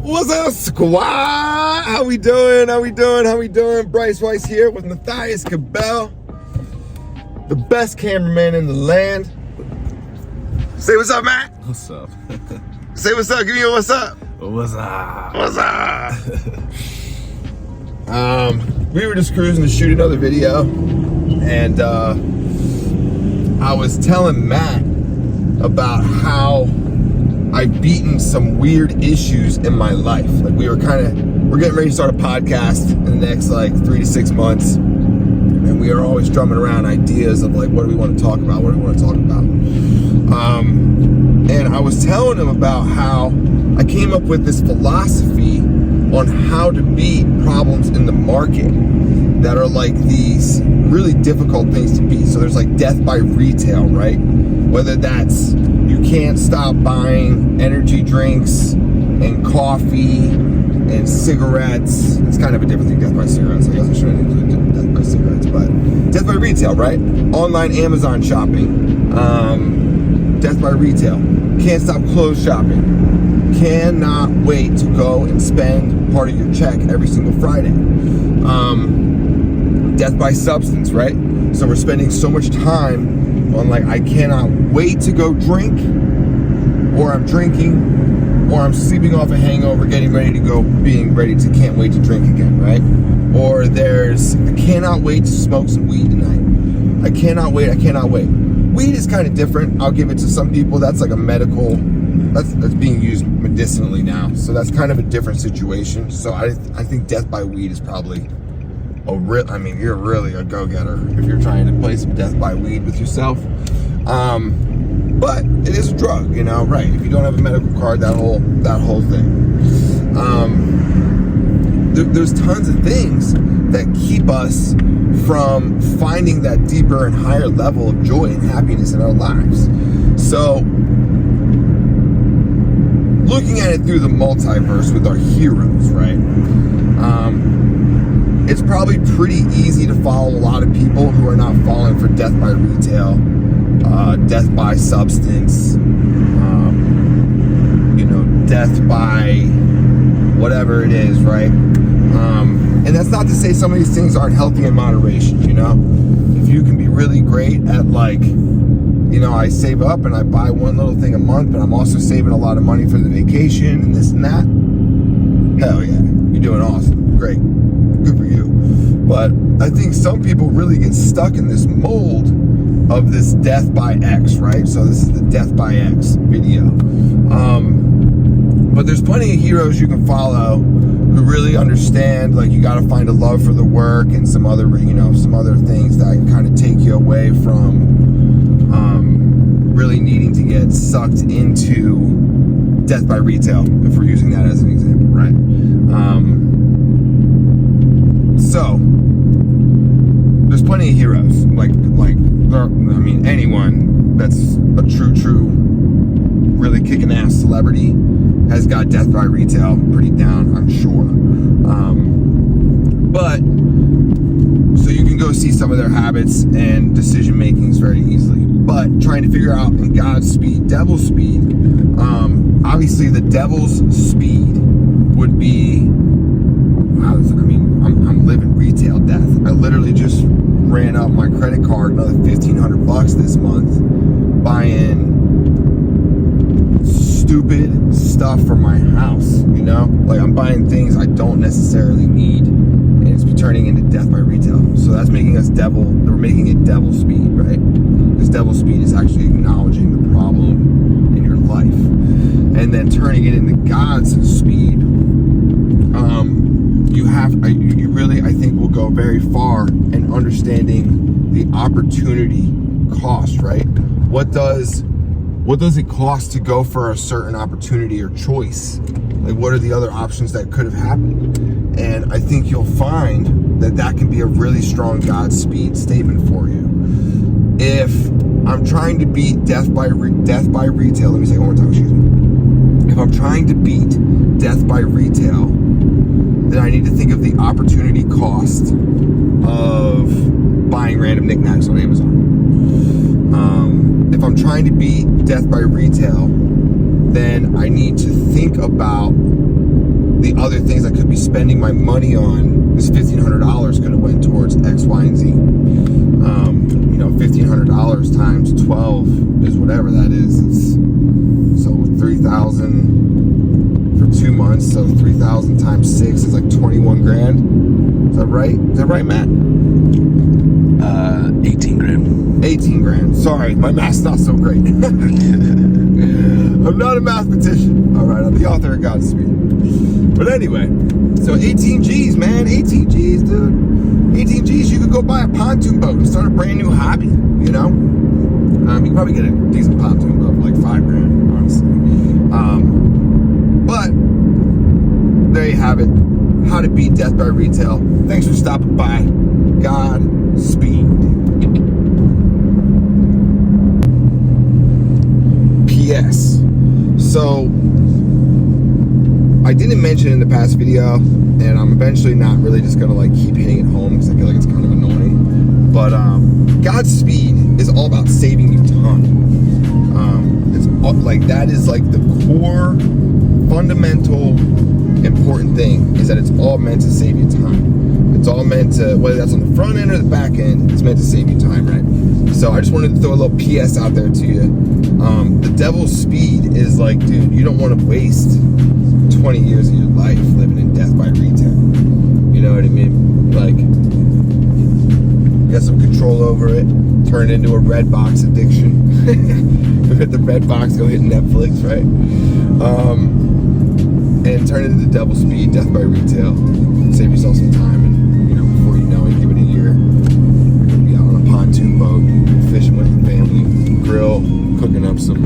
What's up, squad? How we doing? Bryce Weiss here with Matthias Cabell, the best cameraman in the land. Say what's up, Matt. What's up? Say what's up. Give me a what's up. What's up? What's up? We were just cruising to shoot another video, and I was telling Matt about how I've beaten some weird issues in my life. Like we're getting ready to start a podcast in the next 3 to 6 months. And we are always drumming around ideas of what do we want to talk about? And I was telling him about how I came up with this philosophy on how to beat problems in the market that are these really difficult things to beat. So there's death by retail, right? Whether that's you can't stop buying energy drinks and coffee and cigarettes. It's kind of a different thing, death by cigarettes. I guess I shouldn't include death by cigarettes, but death by retail, right? Online Amazon shopping, death by retail. Can't stop clothes shopping. Cannot wait to go and spend part of your check every single Friday. Death by substance, right? So we're spending so much time on I cannot wait to go drink, or I'm drinking, or I'm sleeping off a hangover, getting ready to go, being ready to can't wait to drink again, right? Or there's I cannot wait to smoke some weed tonight. I cannot wait. Weed is kind of different. I'll give it to some people. That's a medical, that's being used medicinally now. So that's kind of a different situation. So I think death by weed is probably you're really a go-getter if you're trying to play some death by weed with yourself. But it is a drug, right? If you don't have a medical card, that whole thing. There's tons of things that keep us from finding that deeper and higher level of joy and happiness in our lives. So, looking at it through the multiverse with our heroes, right? It's probably pretty easy to follow a lot of people who are not falling for death by retail, death by substance, death by whatever it is, right? And that's not to say some of these things aren't healthy in moderation, If you can be really great at I save up and I buy one little thing a month, but I'm also saving a lot of money for the vacation and this and that. Hell yeah, you're doing awesome, great. Good for you. But I think some people really get stuck in this mold of this death by X, right? So this is the death by X video. But there's plenty of heroes you can follow who really understand, you got to find a love for the work and some other, some other things that kind of take you away from really needing to get sucked into death by retail, if we're using that as an example, right? So, there's plenty of heroes, anyone that's a true, really kicking ass celebrity has got death by retail pretty down, I'm sure. But, so you can go see some of their habits and decision makings very easily. But trying to figure out in God's speed, devil's speed, obviously the devil's speed would be, I'm living retail death. I literally just ran up my credit card another $1,500 this month buying stupid stuff for my house, I'm buying things I don't necessarily need, and it's turning into death by retail. So that's making us we're making it devil speed, right? Because devil speed is actually acknowledging the problem in your life and then turning it into God's speed. You really, I think, will go very far in understanding the opportunity cost, right? What does it cost to go for a certain opportunity or choice? What are the other options that could have happened? And I think you'll find that can be a really strong Godspeed statement for you. If I'm trying to beat death by retail, let me say it one more time, excuse me. If I'm trying to beat death by retail, then I need to think of the opportunity cost of buying random knickknacks on Amazon. If I'm trying to beat death by retail, then I need to think about the other things I could be spending my money on. This $1,500 could have went towards X, Y, and Z. You know, $1,500 times 12 is whatever that is. It's so 3,000 for 2 months. So 3,000 times 6 is like 21 grand. Is that right? Is that right, Matt? 18 grand. 18 grand. Sorry, my math's not so great. I'm not a mathematician. All right, I'm the author of Godspeed. But anyway, so 18 G's, man. 18 G's, dude. 18 G's, you could go buy a pontoon boat and start a brand new hobby, you know? You can probably get a decent pontoon boat for like 5 grand, honestly. But there you have it. How to beat death by retail. Thanks for stopping by. Godspeed. P.S. So, I didn't mention in the past video, and I'm eventually not really just gonna like keep hitting it home because I feel like it's kind of annoying. But Godspeed is all about saving you time. It's all, like that is like the core, fundamental, important thing is that it's all meant to save you time. It's all meant to, whether that's on the front end or the back end, it's meant to save you time, right? So I just wanted to throw a little PS out there to you. The devil's speed is like, dude, you don't want to waste 20 years of your life living in death by retail. You know what I mean? Like, get some control over it, turn it into a red box addiction. Go hit the red box, go hit Netflix, right? And turn it into devil's speed, death by retail. Save yourself some time, and you know, before you know it, give it a year. You're gonna be out on a pontoon boat, fishing with the family, grill, cooking up some